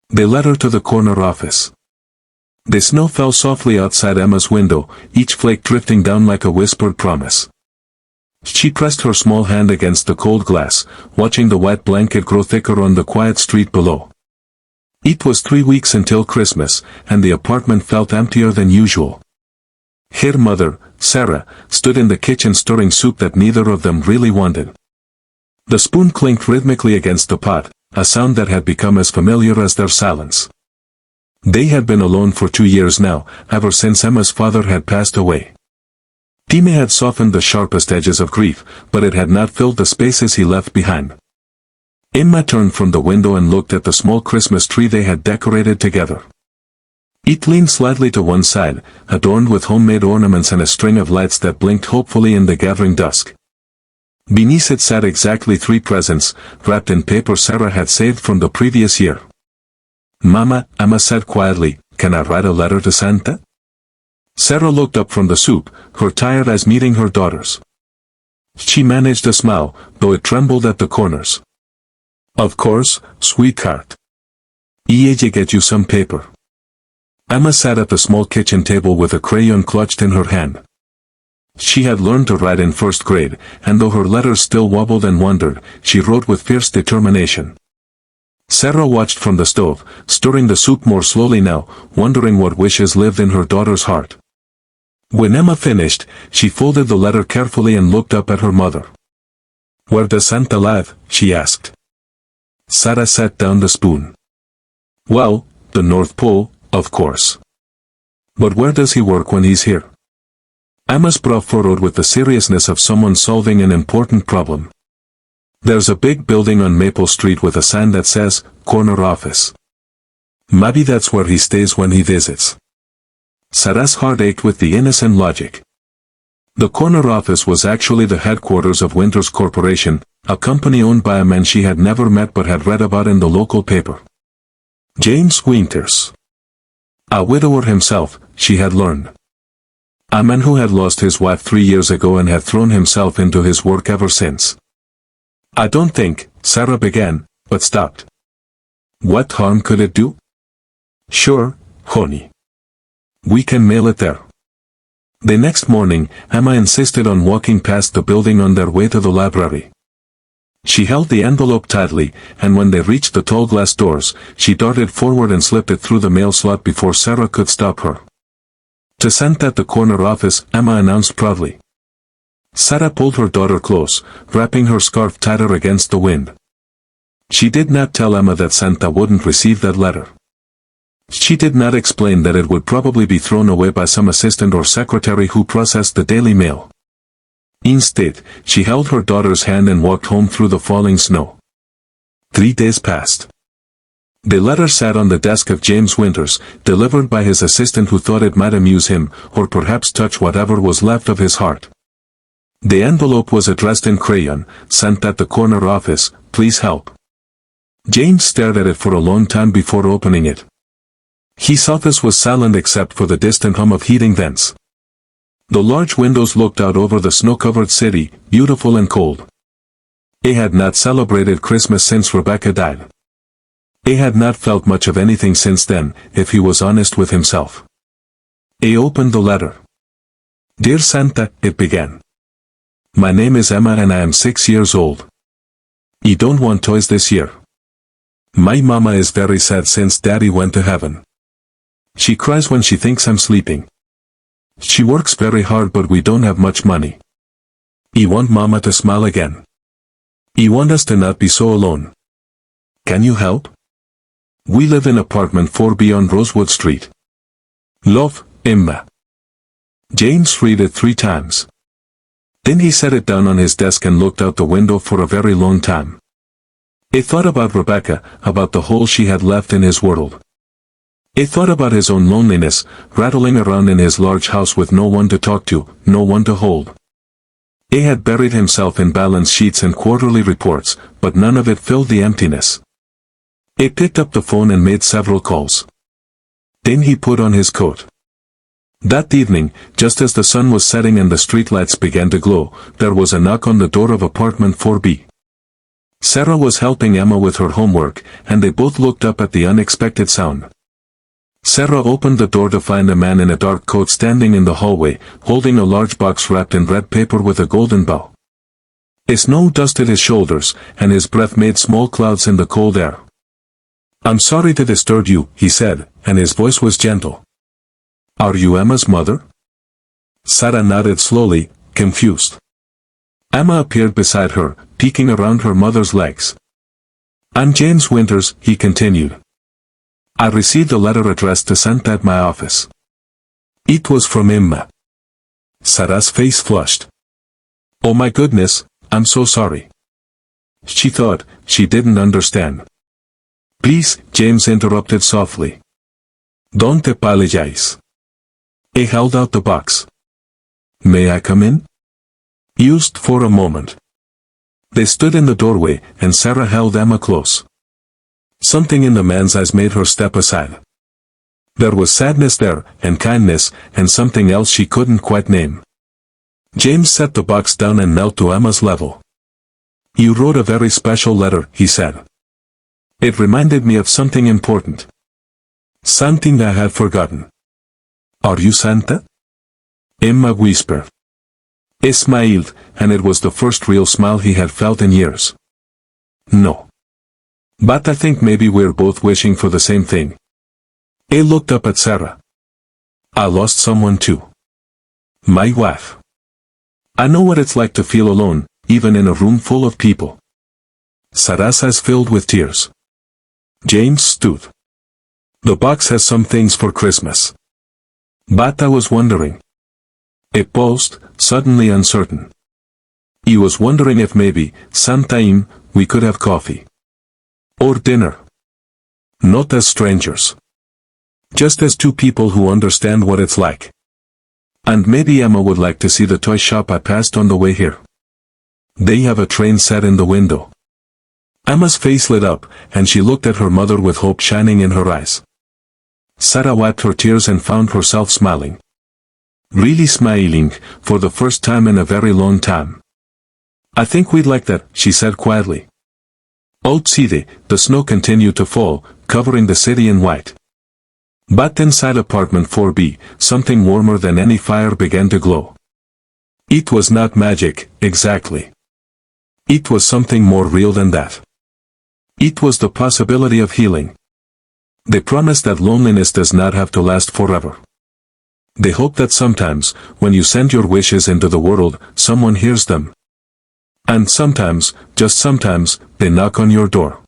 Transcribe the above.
They led her to the corner office. The snow fell softly outside Emma's window, each flake drifting down like a whispered promise. She pressed her small hand against the cold glass, watching the white blanket grow thicker on the quiet street below. It was 3 weeks until Christmas, and the apartment felt emptier than usual. Her mother, Sarah, stood in the kitchen stirring soup that neither of them really wanted. The spoon clinked rhythmically against the pot, a sound that had become as familiar as their silence. They had been alone for 2 years now, ever since Emma's father had passed away. Time had softened the sharpest edges of grief, but it had not filled the spaces he left behind. Emma turned from the window and looked at the small Christmas tree they had decorated together. It leaned slightly to one side, adorned with homemade ornaments and a string of lights that blinked hopefully in the gathering dusk. Beneath it sat exactly 3 presents, wrapped in paper Sarah had saved from the previous year. "Mama," Emma said quietly, "can I write a letter to Santa?" Sarah looked up from the soup, her tired eyes meeting her daughter's. She managed a smile, though it trembled at the corners. "Of course, sweetheart. I'll get you some paper." Emma sat at the small kitchen table with a crayon clutched in her hand. She had learned to write in 1st grade, and though her letters still wobbled and wandered, she wrote with fierce determination. Sarah watched from the stove, stirring the soup more slowly now, wondering what wishes lived in her daughter's heart. When Emma finished, she folded the letter carefully and looked up at her mother. "Where does Santa live?" she asked. Sarah set down the spoon. "Well, the North Pole, of course. But where does he work when he's here?" Emma's brow furrowed with the seriousness of someone solving an important problem. "There's a big building on Maple Street with a sign that says, Corner Office. Maybe that's where he stays when he visits." Sarah's heart ached with the innocent logic. The corner office was actually the headquarters of Winters Corporation, a company owned by a man she had never met but had read about in the local paper. James Winters. A widower himself, she had learned. A man who had lost his wife 3 years ago and had thrown himself into his work ever since. "I don't think," Sarah began, but stopped. "What harm could it do?" "Sure, honey. We can mail it there." The next morning, Emma insisted on walking past the building on their way to the library. She held the envelope tightly, and when they reached the tall glass doors, she darted forward and slipped it through the mail slot before Sarah could stop her. "To Santa at the corner office," Emma announced proudly. Sarah pulled her daughter close, wrapping her scarf tighter against the wind. She did not tell Emma that Santa wouldn't receive that letter. She did not explain that it would probably be thrown away by some assistant or secretary who processed the daily mail. Instead, she held her daughter's hand and walked home through the falling snow. 3 days passed. The letter sat on the desk of James Winters, delivered by his assistant who thought it might amuse him, or perhaps touch whatever was left of his heart. The envelope was addressed in crayon, "Sent at the corner office, please help." James stared at it for a long time before opening it. His office was silent except for the distant hum of heating vents. The large windows looked out over the snow-covered city, beautiful and cold. He had not celebrated Christmas since Rebecca died. He had not felt much of anything since then, if he was honest with himself. He opened the letter. "Dear Santa," it began. "My name is Emma and I am 6 years old. I don't want toys this year. My mama is very sad since Daddy went to heaven. She cries when she thinks I'm sleeping. She works very hard but we don't have much money. I want Mama to smile again. I want us to not be so alone. Can you help? We live in apartment 4B on Rosewood Street. Love, Emma." James read it 3 times. Then he set it down on his desk and looked out the window for a very long time. He thought about Rebecca, about the hole she had left in his world. He thought about his own loneliness, rattling around in his large house with no one to talk to, no one to hold. He had buried himself in balance sheets and quarterly reports, but none of it filled the emptiness. He picked up the phone and made several calls. Then he put on his coat. That evening, just as the sun was setting and the streetlights began to glow, there was a knock on the door of apartment 4B. Sarah was helping Emma with her homework, and they both looked up at the unexpected sound. Sarah opened the door to find a man in a dark coat standing in the hallway, holding a large box wrapped in red paper with a golden bow. Snow dusted his shoulders, and his breath made small clouds in the cold air. "I'm sorry to disturb you," he said, and his voice was gentle. "Are you Emma's mother?" Sarah nodded slowly, confused. Emma appeared beside her, peeking around her mother's legs. "I'm James Winters," he continued. "I received a letter addressed to Santa at my office." It was from Emma. Sarah's face flushed. "Oh my goodness, I'm so sorry." She thought she didn't understand. "Please," James interrupted softly. "Don't apologize." He held out the box. "May I come in?" Used for a moment. They stood in the doorway, and Sarah held Emma close. Something in the man's eyes made her step aside. There was sadness there, and kindness, and something else she couldn't quite name. James set the box down and knelt to Emma's level. "You wrote a very special letter," he said. "It reminded me of something important. Something I had forgotten." "Are you Santa?" Emma whispered. He smiled, and it was the first real smile he had felt in years. "No. But I think maybe we're both wishing for the same thing." He looked up at Sarah. "I lost someone too. My wife. I know what it's like to feel alone, even in a room full of people." Sarah's eyes filled with tears. James stood. "The box has some things for Christmas. But I was wondering." He paused, suddenly uncertain. He was wondering if maybe, sometime, we could have coffee. Or dinner. Not as strangers. Just as two people who understand what it's like. And maybe Emma would like to see the toy shop I passed on the way here. They have a train set in the window. Emma's face lit up, and she looked at her mother with hope shining in her eyes. Sarah wiped her tears and found herself smiling. Really smiling, for the first time in a very long time. "I think we'd like that," she said quietly. Outside, the snow continued to fall, covering the city in white. But inside apartment 4B, something warmer than any fire began to glow. It was not magic, exactly. It was something more real than that. It was the possibility of healing. They promise that loneliness does not have to last forever. They hope that sometimes, when you send your wishes into the world, someone hears them. And sometimes, just sometimes, they knock on your door.